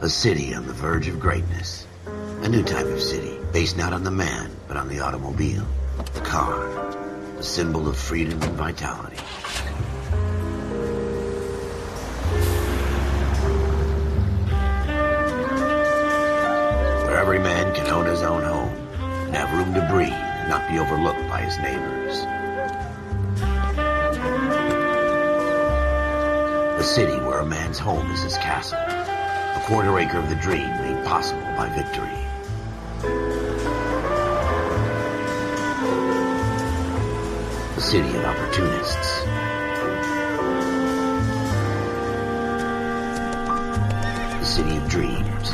A city on the verge of greatness. A new type of city, based not on the man, but on the automobile. The car. A symbol of freedom and vitality. Where every man can own his own home, and have room to breathe, and not be overlooked by his neighbors. A city where a man's home is his castle. A quarter acre of the dream made possible by victory. A city of opportunists. A city of dreams,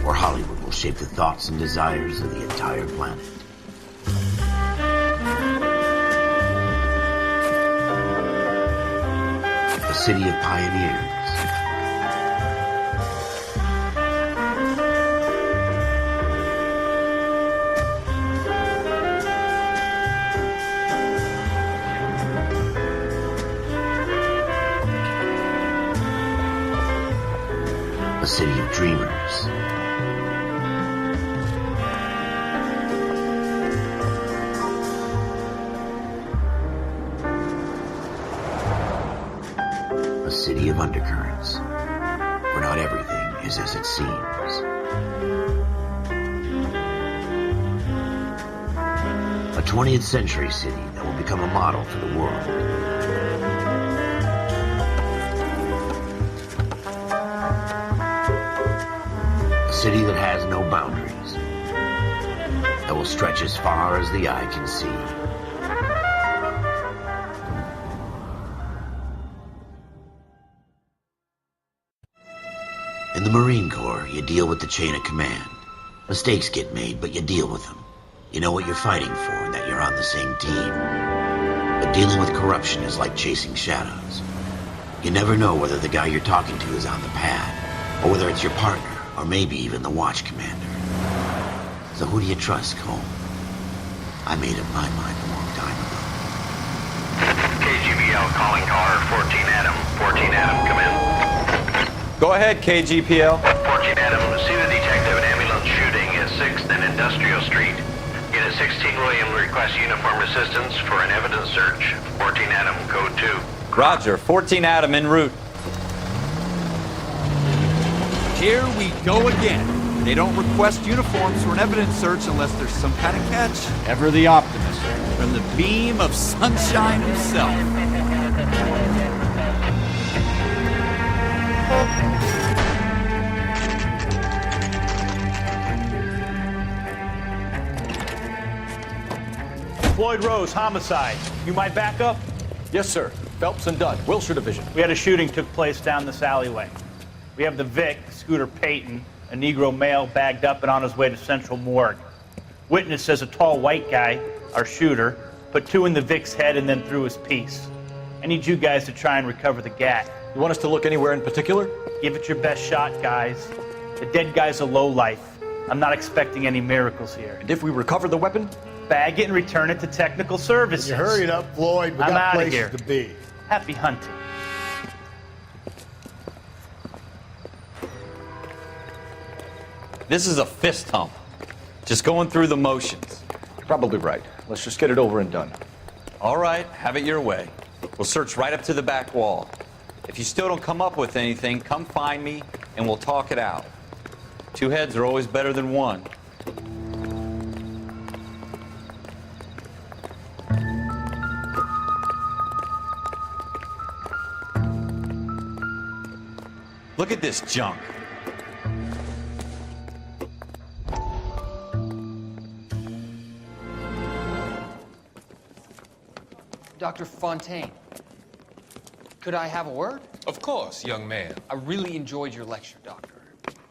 where Hollywood will shape the thoughts and desires of the entire planet. A city of pioneers. A city of dreamers. A city of undercurrents, where not everything is as it seems. A 20th century city that will become a model for the world. A city that has no boundaries, that will stretch as far as the eye can see. In the Marine Corps, you deal with the chain of command. Mistakes get made, but you deal with them. You know what you're fighting for and that you're on the same team. But dealing with corruption is like chasing shadows. You never know whether the guy you're talking to is on the pad, or whether it's your partner, or maybe even the watch commander. So who do you trust, Cole? I made up my mind a long time ago. KGBL calling car 14 Adam. 14 Adam, come in. Go ahead, KGPL. 14 Adam, see the detective, an ambulance shooting at 6th and Industrial Street. Unit 16 William requests uniform assistance for an evidence search. 14 Adam, code 2. Roger, 14 Adam en route. Here we go again. They don't request uniforms for an evidence search unless there's some kind of catch. Ever the optimist. From the beam of sunshine himself. Floyd Rose, homicide. You my backup? Yes, sir. Phelps and Dunn, Wilshire Division. We had a shooting took place down this alleyway. We have the Vic, Scooter Payton, a Negro male bagged up and on his way to Central Morgue. Witness says a tall white guy, our shooter, put 2 in the Vic's head and then threw his piece. I need you guys to try and recover the gat. You want us to look anywhere in particular? Give it your best shot, guys. The dead guy's a lowlife. I'm not expecting any miracles here. And if we recover the weapon? Bag it and return it to technical services. You hurry it up, Floyd. We I'm got outta places here. to be. Happy hunting. This is a fist hump. Just going through the motions. You're probably right. Let's just get it over and done. All right, have it your way. We'll search right up to the back wall. If you still don't come up with anything, come find me and we'll talk it out. 2 heads are always better than 1. Look at this junk. Dr. Fontaine, could I have a word? Of course, young man. I really enjoyed your lecture, Doctor.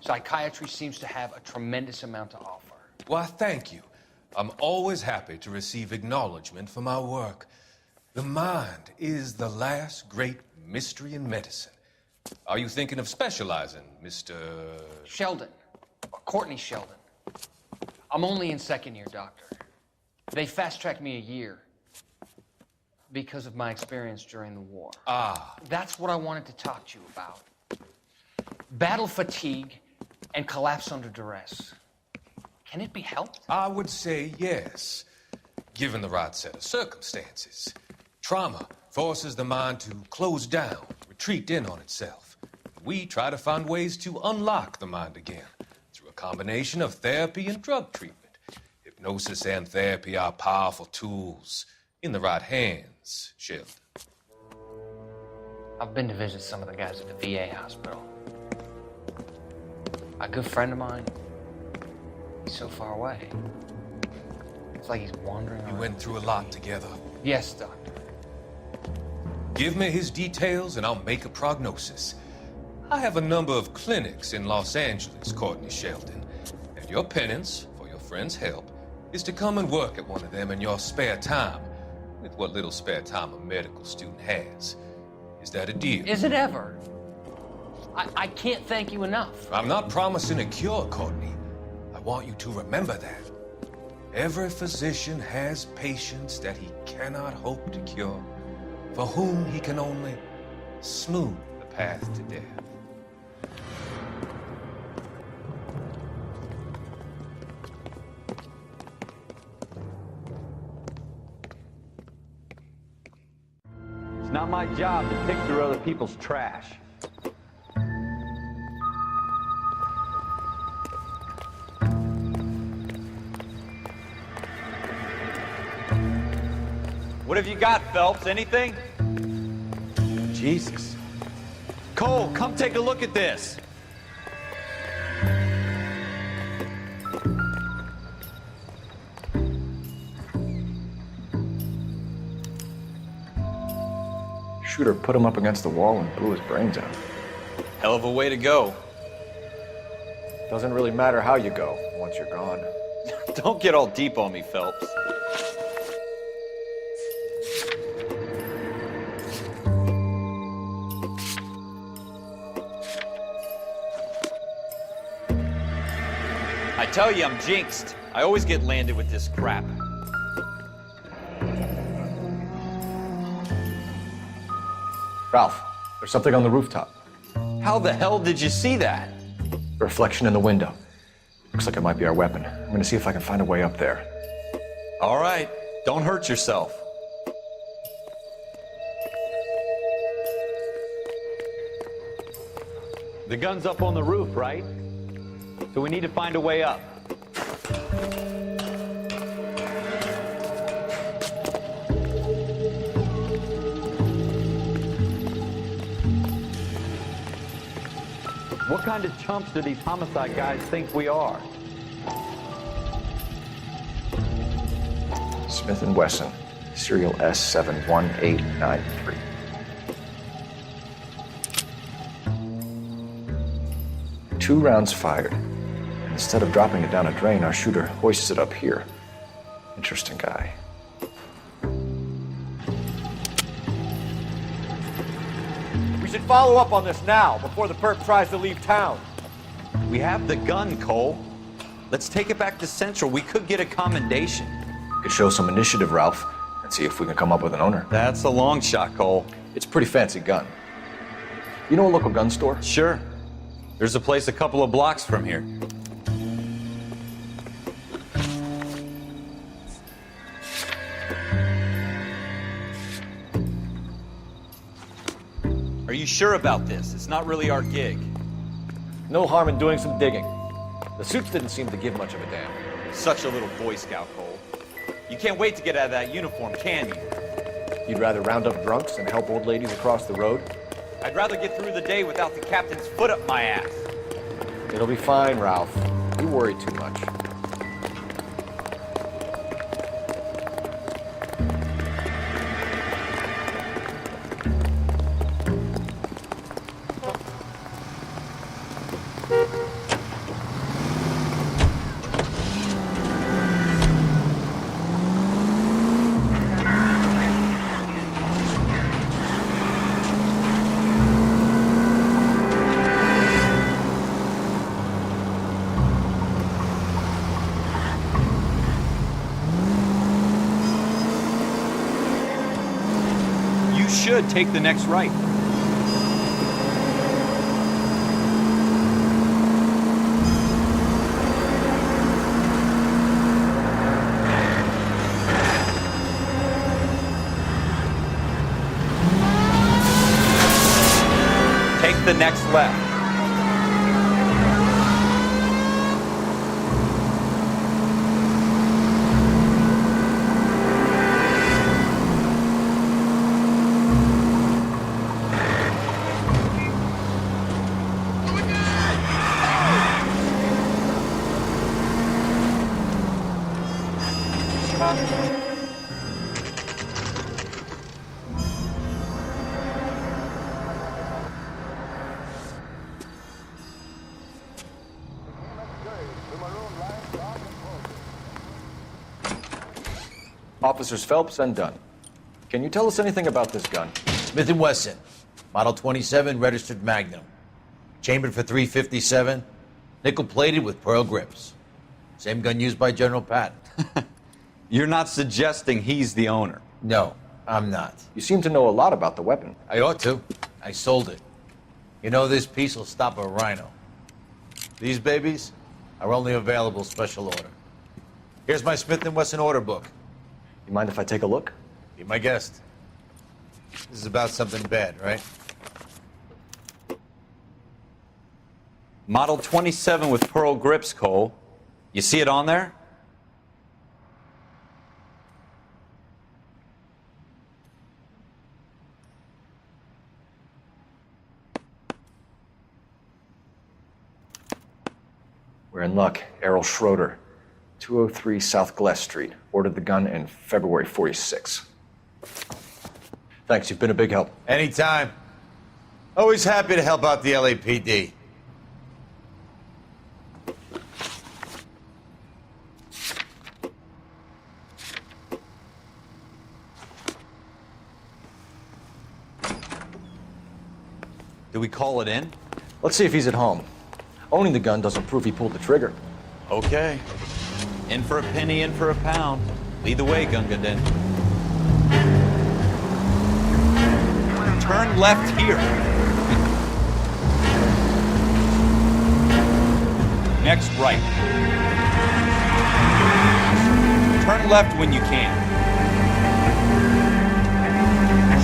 Psychiatry seems to have a tremendous amount to offer. Why, thank you. I'm always happy to receive acknowledgement for my work. The mind is the last great mystery in medicine. Are you thinking of specializing, Mr. Sheldon, or Courtney Sheldon. I'm only in 2nd year, Doctor. They fast-tracked me a year because of my experience during the war. Ah. That's what I wanted to talk to you about. Battle fatigue and collapse under duress. Can it be helped? I would say yes, given the right set of circumstances. Trauma forces the mind to close down, retreat in on itself. We try to find ways to unlock the mind again through a combination of therapy and drug treatment. Hypnosis and therapy are powerful tools in the right hands, Sheldon. I've been to visit some of the guys at the VA hospital. A good friend of mine, he's so far away. It's like he's wandering We around. went through a lot together. Yes, Doctor. Give me his details and I'll make a prognosis. I have a number of clinics in Los Angeles, Courtney Sheldon. And your penance, for your friend's help, is to come and work at one of them in your spare time, with what little spare time a medical student has. Is that a deal? Is it ever? I can't thank you enough. I'm not promising a cure, Courtney. I want you to remember that. Every physician has patients that he cannot hope to cure, for whom he can only smooth the path to death. It's not my job to pick through other people's trash. What have you got, Phelps? Anything? Jesus. Cole, come take a look at this. Shooter put him up against the wall and blew his brains out. Hell of a way to go. Doesn't really matter how you go once you're gone. Don't get all deep on me, Phelps. I tell you, I'm jinxed. I always get landed with this crap. Ralph, there's something on the rooftop. How the hell did you see that? A reflection in the window. Looks like it might be our weapon. I'm gonna see if I can find a way up there. All right, don't hurt yourself. The gun's up on the roof, right? So we need to find a way up. What kind of chumps do these homicide guys think we are? Smith & Wesson, serial S71893. Two rounds fired. Instead of dropping it down a drain, our shooter hoists it up here. Interesting guy. We should follow up on this now, before the perp tries to leave town. We have the gun, Cole. Let's take it back to Central. We could get a commendation. Could show some initiative, Ralph, and see if we can come up with an owner. That's a long shot, Cole. It's a pretty fancy gun. You know a local gun store? Sure. There's a place a couple of blocks from here. Are you sure about this? It's not really our gig. No harm in doing some digging. The suits didn't seem to give much of a damn. Such a little Boy Scout, Cole. You can't wait to get out of that uniform, can you? You'd rather round up drunks and help old ladies across the road? I'd rather get through the day without the captain's foot up my ass. It'll be fine, Ralph. You worry too much. Should take the next right. Take the next left. Officers Phelps and Dunn. Can you tell us anything about this gun? Smith & Wesson, Model 27, registered Magnum. Chambered for .357, nickel-plated with pearl grips. Same gun used by General Patton. You're not suggesting he's the owner? No, I'm not. You seem to know a lot about the weapon. I ought to. I sold it. You know, this piece will stop a rhino. These babies are only available special order. Here's my Smith & Wesson order book. You mind if I take a look? Be my guest. This is about something bad, right? Model 27 with pearl grips, Cole. You see it on there? We're in luck. Errol Schroeder, 203 South Glass Street. Ordered the gun in February '46. Thanks, you've been a big help. Anytime. Always happy to help out the LAPD. Do we call it in? Let's see if he's at home. Owning the gun doesn't prove he pulled the trigger. Okay. In for a penny, in for a pound. Lead the way, Gunga Din. Turn left here. Next right. Turn left when you can.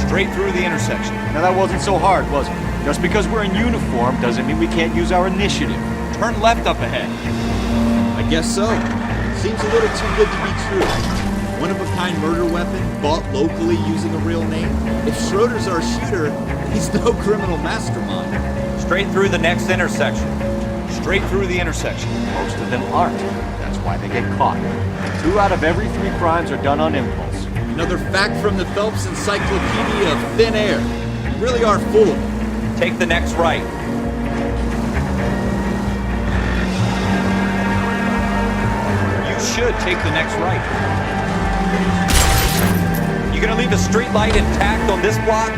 Straight through the intersection. Now that wasn't so hard, was it? Just because we're in uniform doesn't mean we can't use our initiative. Turn left up ahead. I guess so. Seems a little too good to be true. One-of-a-kind murder weapon bought locally using a real name. If Schroeder's our shooter, he's no criminal mastermind. Straight through the next intersection. Straight through the intersection. Most of them aren't. That's why they get caught. 2 out of every 3 crimes are done on impulse. Another fact from the Phelps Encyclopedia of Thin Air. You really are full of it. Take the next right. You should take the next right. You gonna leave a street light intact on this block?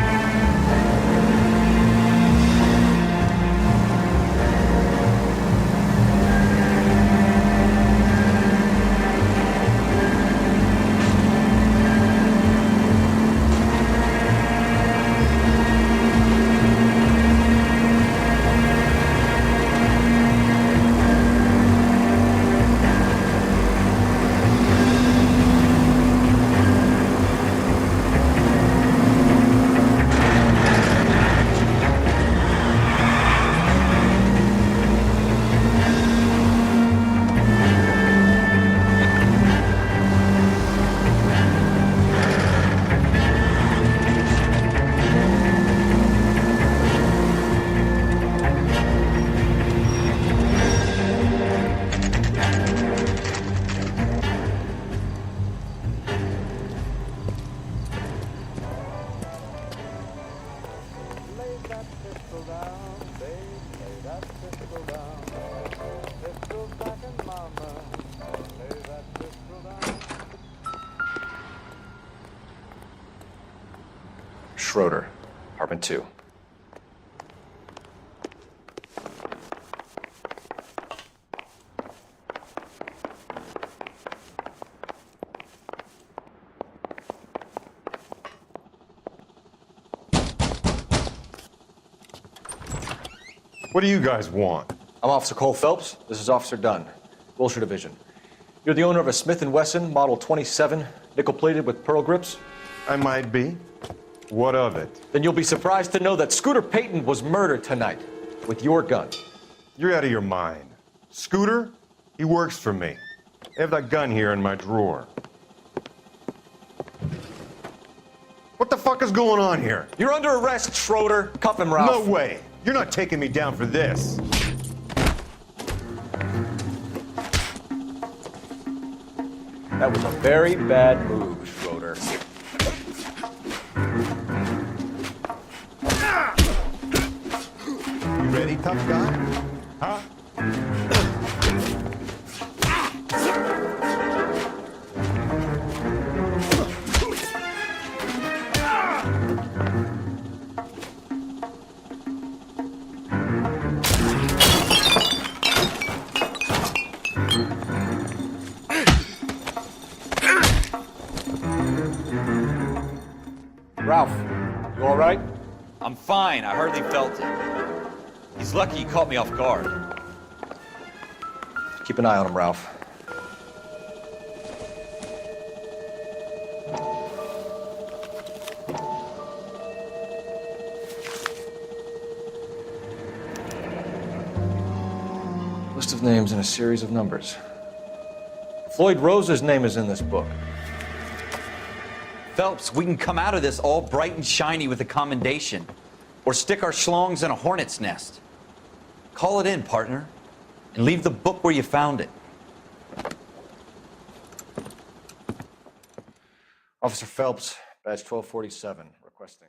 Schroeder, apartment 2. What do you guys want? I'm Officer Cole Phelps. This is Officer Dunn, Wilshire Division. You're the owner of a Smith & Wesson Model 27, nickel-plated with pearl grips? I might be. What of it? Then you'll be surprised to know that Scooter Payton was murdered tonight with your gun. You're out of your mind. Scooter? He works for me. I have that gun here in my drawer. What the fuck is going on here? You're under arrest, Schroeder. Cuff him, Ralph. No way. You're not taking me down for this. That was a very bad move, Schroeder. You ready, tough guy? Huh? Ralph, you all right? I'm fine. I hardly felt it. He's lucky he caught me off guard. Keep an eye on him, Ralph. List of names and a series of numbers. Floyd Rose's name is in this book. Phelps, we can come out of this all bright and shiny with a commendation. Or stick our schlongs in a hornet's nest. Call it in, partner. And leave the book where you found it. Officer Phelps, badge 1247, requesting.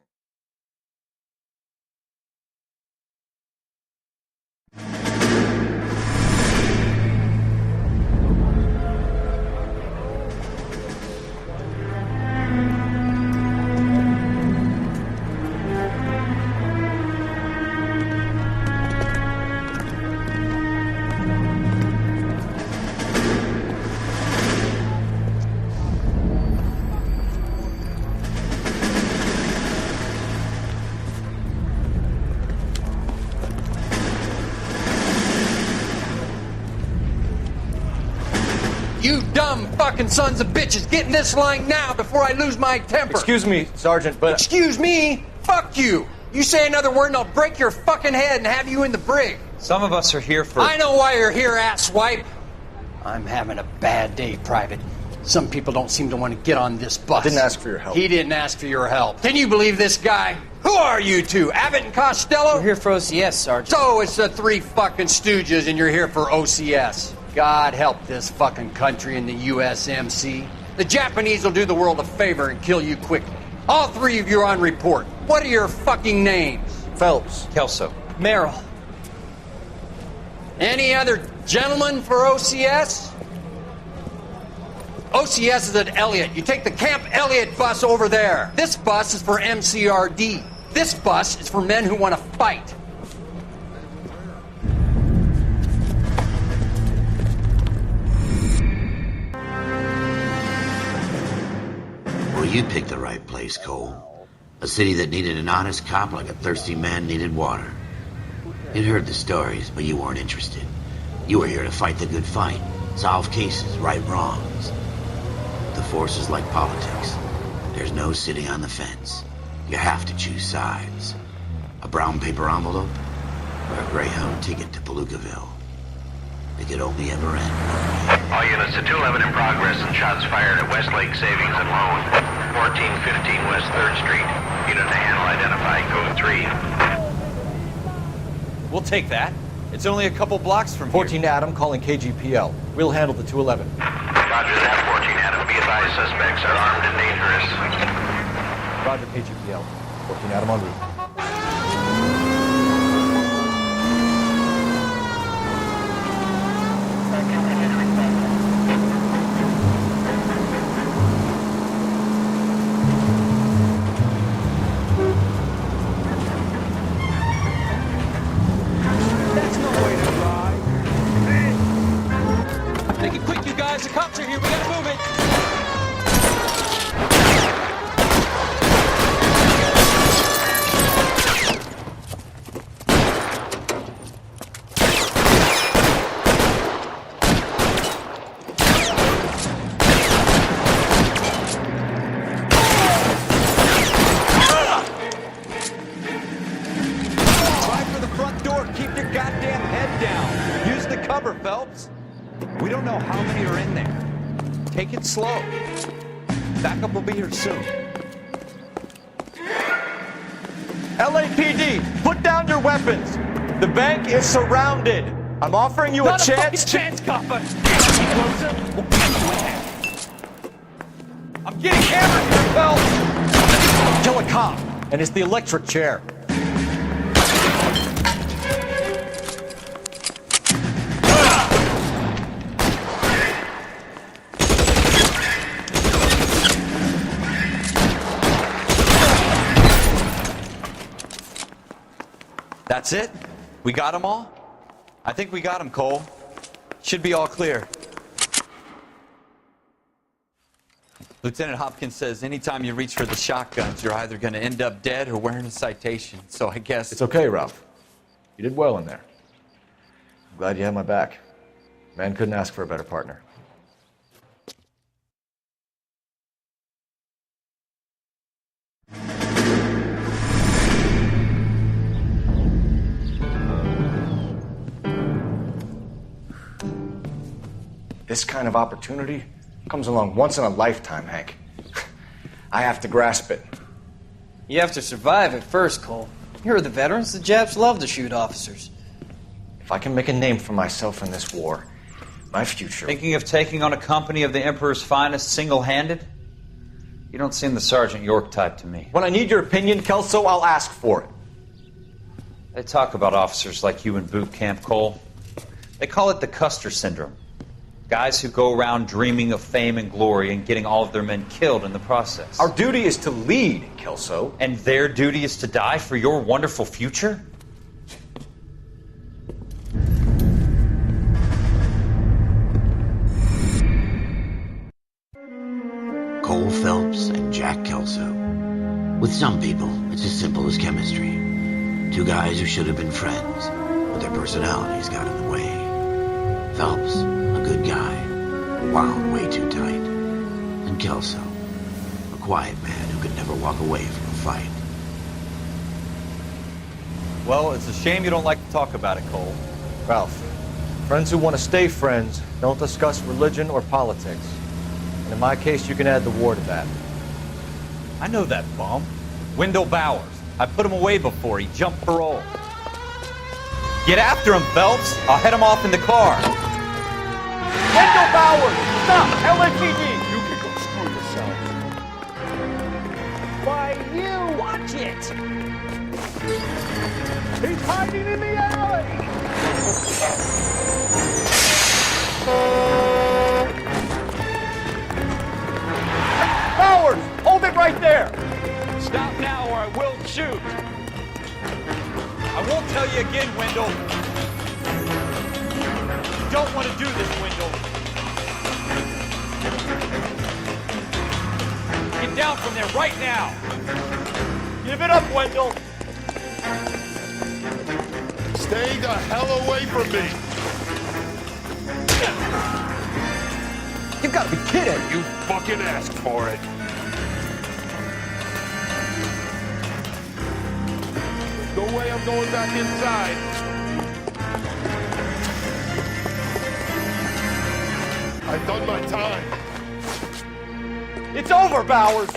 You dumb fucking sons of bitches, get in this line now before I lose my temper. Excuse me, Sergeant, but... Excuse me? Fuck you. You say another word and I'll break your fucking head and have you in the brig. Some of us are here for... I know why you're here, asswipe. I'm having a bad day, Private. Some people don't seem to want to get on this bus. I didn't ask for your help. He didn't ask for your help. Can you believe this guy? Who are you two? Abbott and Costello? We're here for OCS, Sergeant. So it's the three fucking stooges and you're here for OCS. God help this fucking country and the USMC. The Japanese will do the world a favor and kill you quickly. All three of you are on report. What are your fucking names? Phelps. Kelso. Merrill. Any other gentlemen for OCS? OCS is at Elliott. You take the Camp Elliott bus over there. This bus is for MCRD. This bus is for men who want to fight. Well, you picked the right place, Cole. A city that needed an honest cop like a thirsty man needed water. You'd heard the stories, but you weren't interested. You were here to fight the good fight, solve cases, right wrongs. The force is like politics. There's no sitting on the fence. You have to choose sides. A brown paper envelope or a Greyhound ticket to Palookaville. It could only ever end. All units to 211 in progress and shots fired at Westlake Savings and Loan, 1415 West 3rd Street. Unit to handle identified code 3. We'll take that. It's only a couple blocks from 14 here. Adam calling KGPL. We'll handle the 211. Roger that, 14 Adam. Be advised, suspects are armed and dangerous. Roger, KGPL. 14 Adam en route. That's no way to ride. Make it quick, you guys. The cops are here. We gotta move it. Phelps? We don't know how many are in there. Take it slow. Backup will be here soon. LAPD, put down your weapons. The bank is surrounded. I'm offering you a chance. Not a fucking chance, copper. We'll get you in there. I'm getting hammered here, Phelps! Kill a cop, and it's the electric chair. That's it? We got them all? I think we got them, Cole. Should be all clear. Lieutenant Hopkins says anytime you reach for the shotguns, you're either going to end up dead or wearing a citation. So I guess... It's okay, Ralph. You did well in there. I'm glad you had my back. Man couldn't ask for a better partner. This kind of opportunity comes along once in a lifetime, Hank. I have to grasp it. You have to survive at first, Cole. You're the veterans. The Japs love to shoot officers. If I can make a name for myself in this war, my future... Thinking of taking on a company of the Emperor's finest single-handed? You don't seem the Sergeant York type to me. When I need your opinion, Kelso, I'll ask for it. They talk about officers like you in boot camp, Cole. They call it the Custer Syndrome. Guys who go around dreaming of fame and glory and getting all of their men killed in the process. Our duty is to lead, Kelso. And their duty is to die for your wonderful future? Cole Phelps and Jack Kelso. With some people, it's as simple as chemistry. Two guys who should have been friends, but their personalities got in the way. Phelps, a good guy, wound way too tight. And Kelso, a quiet man who could never walk away from a fight. Well, it's a shame you don't like to talk about it, Cole. Ralph, friends who want to stay friends don't discuss religion or politics. And in my case, you can add the war to that. I know that bum. Wendell Bowers. I put him away before. He jumped parole. Get after him, Phelps. I'll head him off in the car. Wendell Bowers! Stop! LAPD! You can go screw yourself. Why, you! Watch it! He's hiding in the alley! Bowers! Hold it right there! Stop now or I will shoot. I won't tell you again, Wendell. You don't want to do this, Wendell. Get down from there right now. Give it up, Wendell! Stay the hell away from me! You've got to be kidding! You fucking asked for it! There's no way I'm going back inside. I've done my time. It's over, Bowers!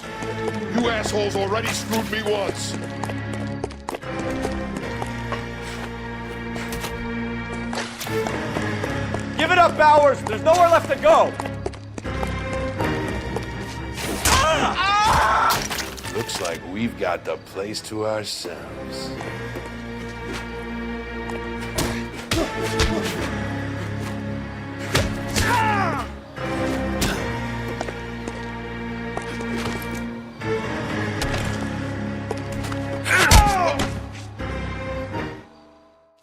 You assholes already screwed me once. Give it up, Bowers! There's nowhere left to go! Looks like we've got the place to ourselves.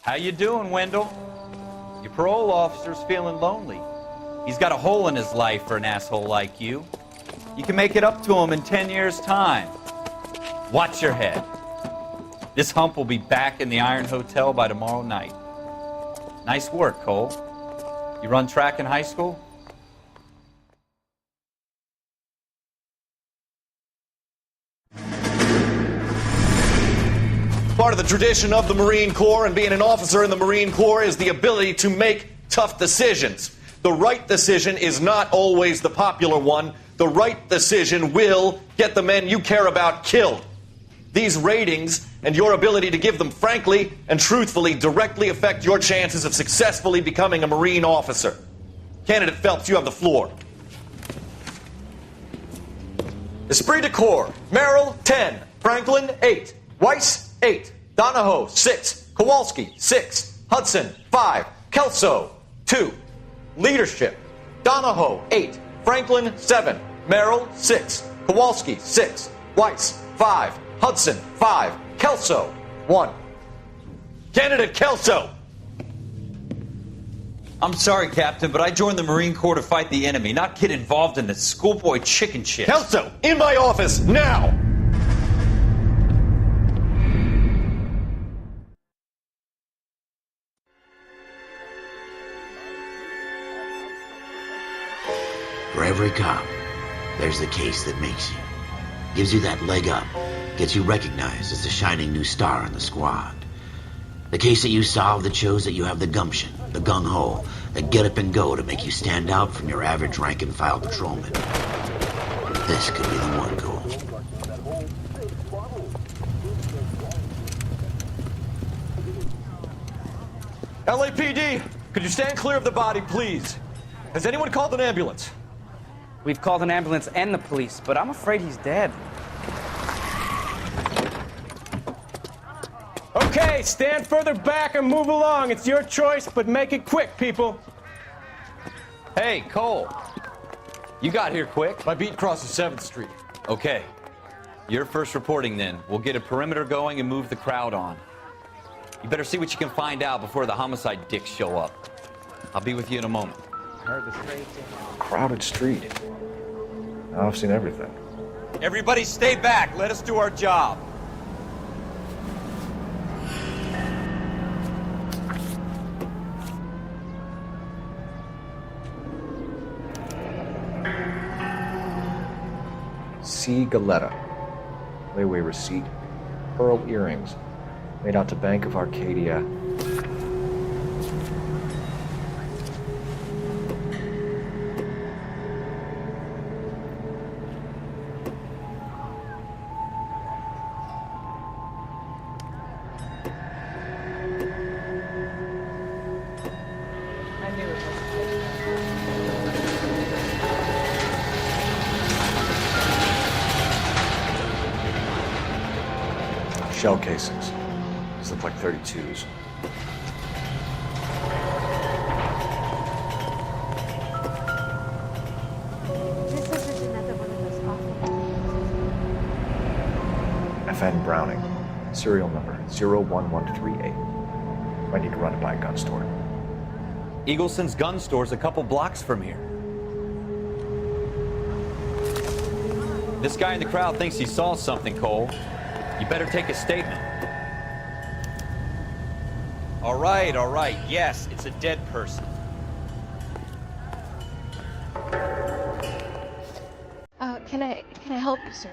How you doing, Wendell? Your parole officer's feeling lonely. He's got a hole in his life for an asshole like you. You can make it up to him in 10 years' time. Watch your head. This hump will be back in the Iron Hotel by tomorrow night. Nice work, Cole. You run track in high school? Part of the tradition of the Marine Corps and being an officer in the Marine Corps is the ability to make tough decisions. The right decision is not always the popular one. The right decision will get the men you care about killed. These ratings and your ability to give them frankly and truthfully directly affect your chances of successfully becoming a Marine officer. Candidate Phelps, you have the floor. Esprit de Corps, Merrill, 10. Franklin, 8. Weiss, 8. Donahoe, 6. Kowalski, 6. Hudson, 5. Kelso, 2. Leadership, Donahoe, 8. Franklin, 7. Merrill, 6. Kowalski, 6. Weiss, 5. Hudson, 5. Kelso, 1. Candidate Kelso! I'm sorry, Captain, but I joined the Marine Corps to fight the enemy, not get involved in the schoolboy chicken shit. Kelso, in my office, now! For every cop, there's the case that makes you. Gives you that leg up, gets you recognized as the shining new star in the squad. The case that you solve that shows that you have the gumption, the gung-ho, the get up and go to make you stand out from your average rank-and-file patrolman. This could be the one, Cole. LAPD, could you stand clear of the body, please? Has anyone called an ambulance? We've called an ambulance and the police, but I'm afraid he's dead. Okay, stand further back and move along. It's your choice, but make it quick, people. Hey, Cole. You got here quick. My beat crosses 7th Street. Okay. You're first reporting then. We'll get a perimeter going and move the crowd on. You better see what you can find out before the homicide dicks show up. I'll be with you in a moment. Crowded street. Now I've seen everything. Everybody stay back. Let us do our job. C. Galetta. Layaway receipt. Pearl earrings. Made out to Bank of Arcadia. Shell casings. These look like 32s. This isn't another one of those awful. FN Browning. Serial number 01138. Might need to run it by a gun store. Eagleson's gun store's a couple blocks from here. This guy in the crowd thinks he saw something, Cole. You better take a statement. All right. Yes, it's a dead person. Can I help you, sir?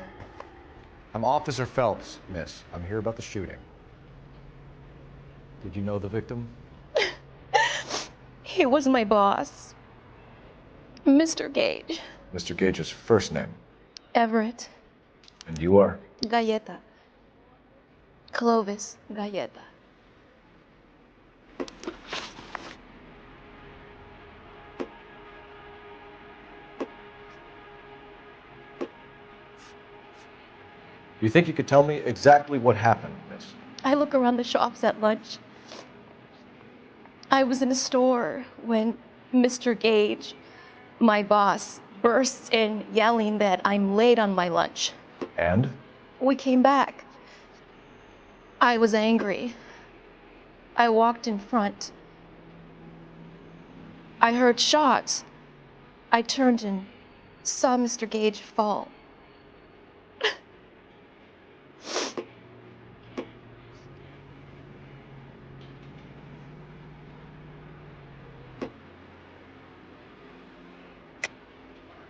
I'm Officer Phelps, miss. I'm here about the shooting. Did you know the victim? He was my boss. Mr. Gage. Mr. Gage's first name. Everett. And you are? Galleta. Clovis Galleta. Do you think you could tell me exactly what happened, miss? I look around the shops at lunch. I was in a store when Mr. Gage, my boss, bursts in yelling that I'm late on my lunch. And? We came back. I was angry. I walked in front. I heard shots. I turned and saw Mr. Gage fall.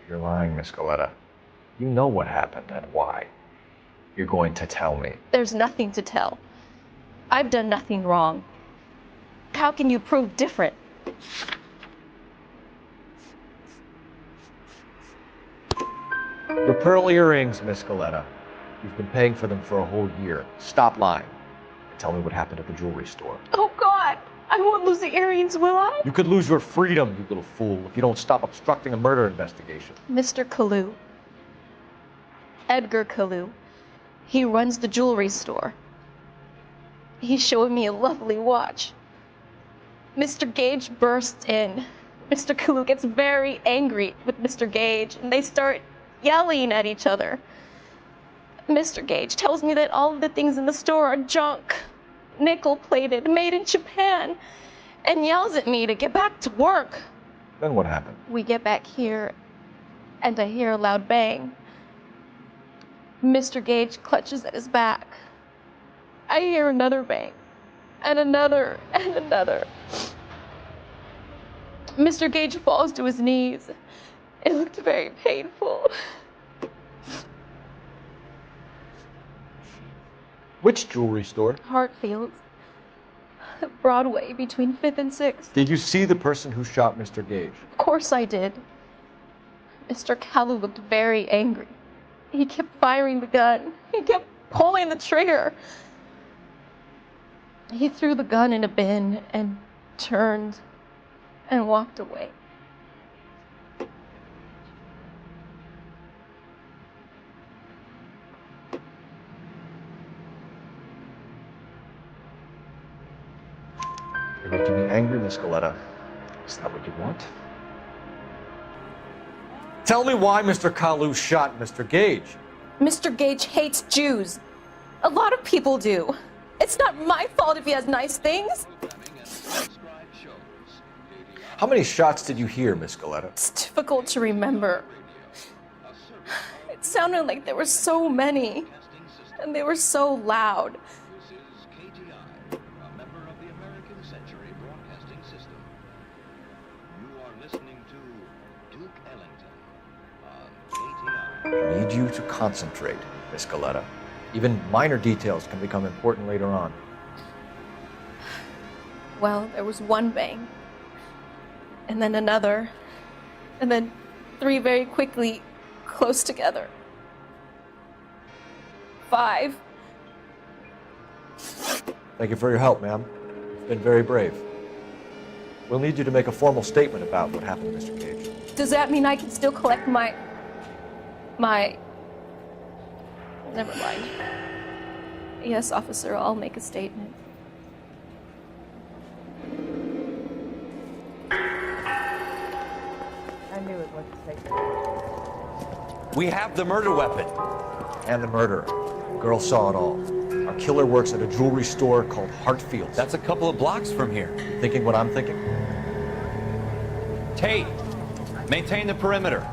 You're lying, Miss Galetta. You know what happened and why. You're going to tell me. There's nothing to tell. I've done nothing wrong. How can you prove different? Your pearl earrings, Miss Galetta. You've been paying for them for a whole year. Stop lying. And tell me what happened at the jewelry store. Oh, God. I won't lose the earrings, will I? You could lose your freedom, you little fool, if you don't stop obstructing a murder investigation. Mr. Kalu. Edgar Kalu. He runs the jewelry store. He showed me a lovely watch. Mr. Gage bursts in. Mr. Kalu gets very angry with Mr. Gage, and they start yelling at each other. Mr. Gage tells me that all of the things in the store are junk, nickel-plated, made in Japan, and yells at me to get back to work. Then what happened? We get back here, and I hear a loud bang. Mr. Gage clutches at his back. I hear another bang, and another, and another. Mr. Gage falls to his knees. It looked very painful. Which jewelry store? Hartfield's. Broadway, between 5th and 6th. Did you see the person who shot Mr. Gage? Of course I did. Mr. Kalu looked very angry. He kept firing the gun. He kept pulling the trigger. He threw the gun in a bin and turned and walked away. You're making me angry, Miss Galetta. Is that what you want? Tell me why Mr. Kalu shot Mr. Gage. Mr. Gage hates Jews. A lot of people do. It's not my fault if he has nice things. How many shots did you hear, Miss Galetta? It's difficult to remember. It sounded like there were so many, and they were so loud. I need you to concentrate, Miss Galetta. Even minor details can become important later on. Well, there was one bang, and then another, and then 3 very quickly, close together. 5. Thank you for your help, ma'am. You've been very brave. We'll need you to make a formal statement about what happened, Mr. Gage. Does that mean I can still collect my... Never mind. Yes, officer, I'll make a statement. I knew it was a secret. We have the murder weapon. And the murderer. Girl saw it all. Our killer works at a jewelry store called Hartfield's. That's a couple of blocks from here. Thinking what I'm thinking? Tate, maintain the perimeter.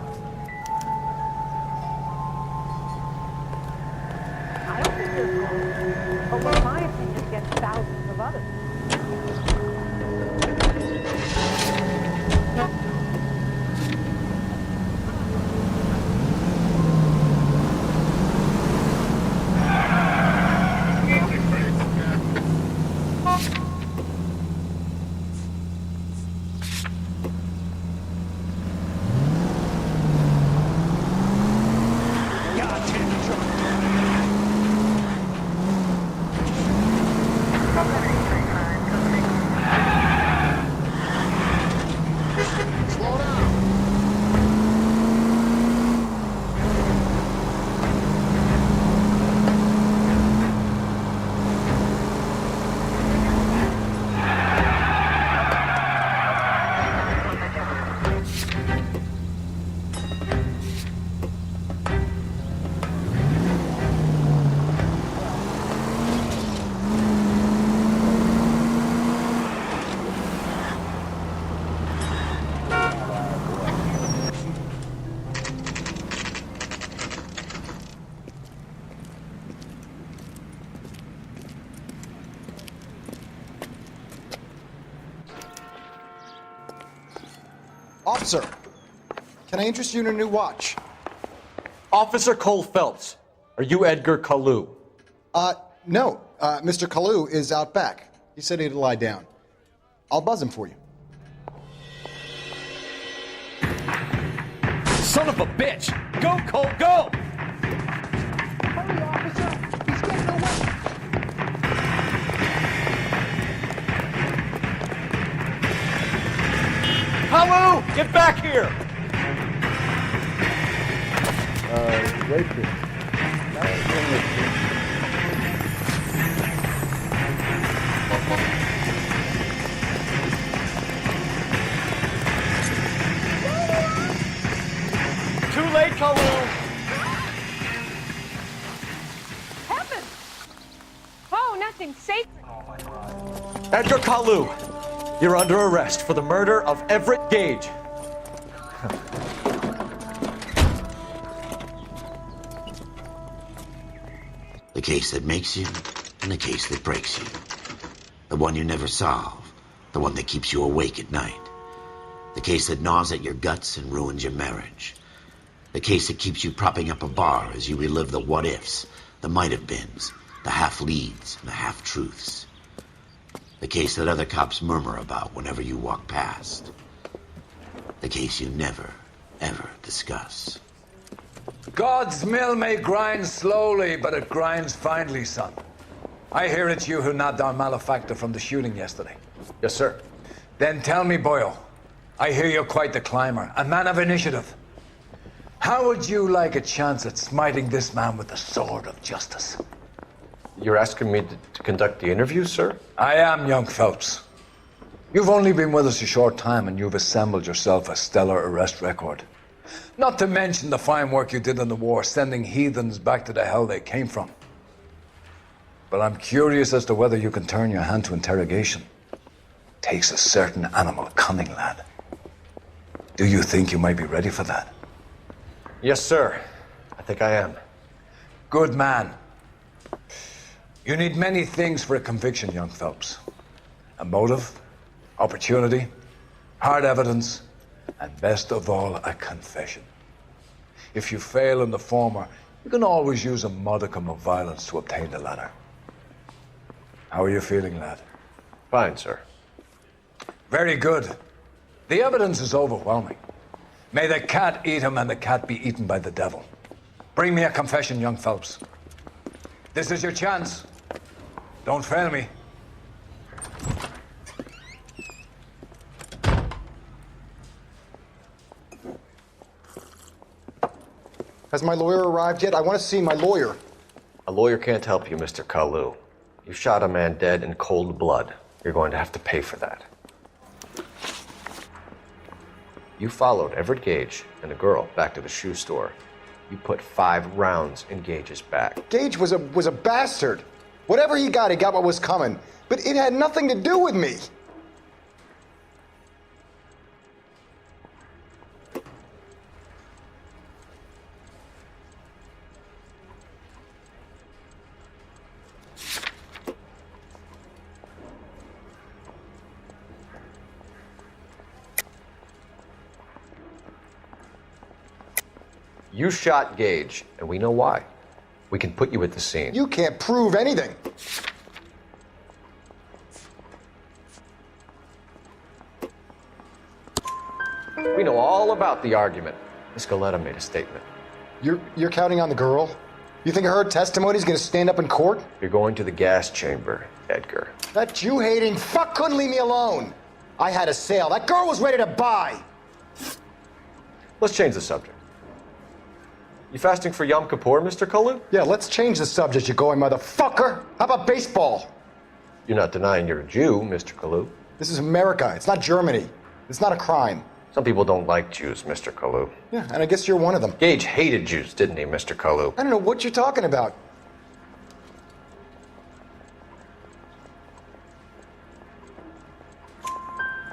I don't think you're close. But what my opinion against thousands of others. Officer, can I interest you in a new watch? Officer Cole Phelps, are you Edgar Kalu? No. Mr. Kalu is out back. He said he'd lie down. I'll buzz him for you. Son of a bitch! Go, Cole, go! Hurry, officer! He's getting away! Kalu, get back here! Waitress. Too late, Kalu! Heaven! Oh, nothing sacred. Edgar Kalu, you're under arrest for the murder of Everett Gage. The case that makes you, and the case that breaks you. The one you never solve, the one that keeps you awake at night. The case that gnaws at your guts and ruins your marriage. The case that keeps you propping up a bar as you relive the what-ifs, the might-have-beens, the half-leads, and the half-truths. The case that other cops murmur about whenever you walk past. The case you never, ever discuss. God's mill may grind slowly, but it grinds finely, son. I hear it's you who nabbed our malefactor from the shooting yesterday. Yes, sir. Then tell me, Boyle, I hear you're quite the climber, a man of initiative. How would you like a chance at smiting this man with the sword of justice? You're asking me to conduct the interview, sir? I am, young Phelps. You've only been with us a short time, and you've assembled yourself a stellar arrest record. Not to mention the fine work you did in the war, sending heathens back to the hell they came from. But I'm curious as to whether you can turn your hand to interrogation. Takes a certain animal cunning, lad. Do you think you might be ready for that? Yes, sir. I think I am. Good man. You need many things for a conviction, young Phelps. A motive, opportunity, hard evidence, and best of all, a confession. If you fail in the former, you can always use a modicum of violence to obtain the latter. How are you feeling, lad? Fine, sir. Very good. The evidence is overwhelming. May the cat eat him and the cat be eaten by the devil. Bring me a confession, young Phelps. This is your chance. Don't fail me. Has my lawyer arrived yet? I want to see my lawyer. A lawyer can't help you, Mr. Kalu. You shot a man dead in cold blood. You're going to have to pay for that. You followed Everett Gage and a girl back to the shoe store. You put 5 rounds in Gage's back. Gage was a bastard. Whatever he got what was coming. But it had nothing to do with me. You shot Gage, and we know why. We can put you at the scene. You can't prove anything. We know all about the argument. Miss Galetta made a statement. You're counting on the girl? You think her testimony is going to stand up in court? You're going to the gas chamber, Edgar. That Jew-hating fuck couldn't leave me alone. I had a sale. That girl was ready to buy. Let's change the subject. You fasting for Yom Kippur, Mr. Kalu? Yeah, let's change the subject, you going motherfucker. How about baseball? You're not denying you're a Jew, Mr. Kalu. This is America. It's not Germany. It's not a crime. Some people don't like Jews, Mr. Kalu. Yeah, and I guess you're one of them. Gage hated Jews, didn't he, Mr. Kalu? I don't know what you're talking about.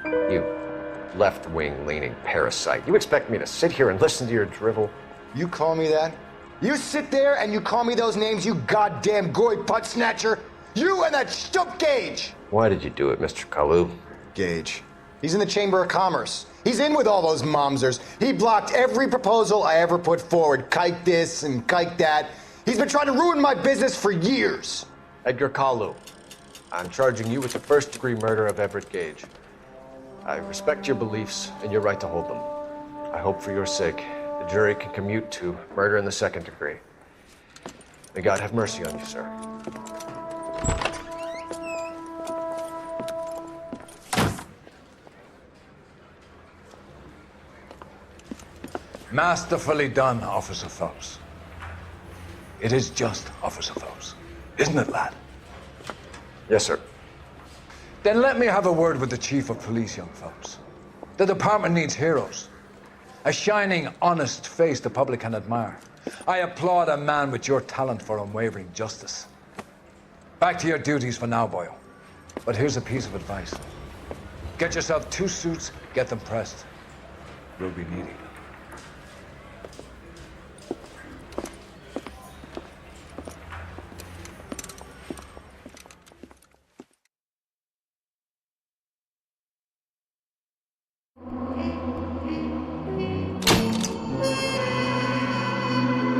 You left-wing leaning parasite. You expect me to sit here and listen to your drivel? You call me that? You sit there and you call me those names, you goddamn goy putt snatcher? You and that stup Gage! Why did you do it, Mr. Kalu? Gage. He's in the Chamber of Commerce. He's in with all those momsers. He blocked every proposal I ever put forward. Kike this and kike that. He's been trying to ruin my business for years. Edgar Kalu, I'm charging you with the first-degree murder of Everett Gage. I respect your beliefs and your right to hold them. I hope for your sake that the jury can commute to murder in the second degree. May God have mercy on you, sir. Masterfully done, Officer Phelps. It is just Officer Phelps, isn't it, lad? Yes, sir. Then let me have a word with the Chief of Police, young Phelps. The department needs heroes. A shining, honest face the public can admire. I applaud a man with your talent for unwavering justice. Back to your duties for now, boyo. But here's a piece of advice. Get yourself 2 suits, get them pressed. You'll be needing them.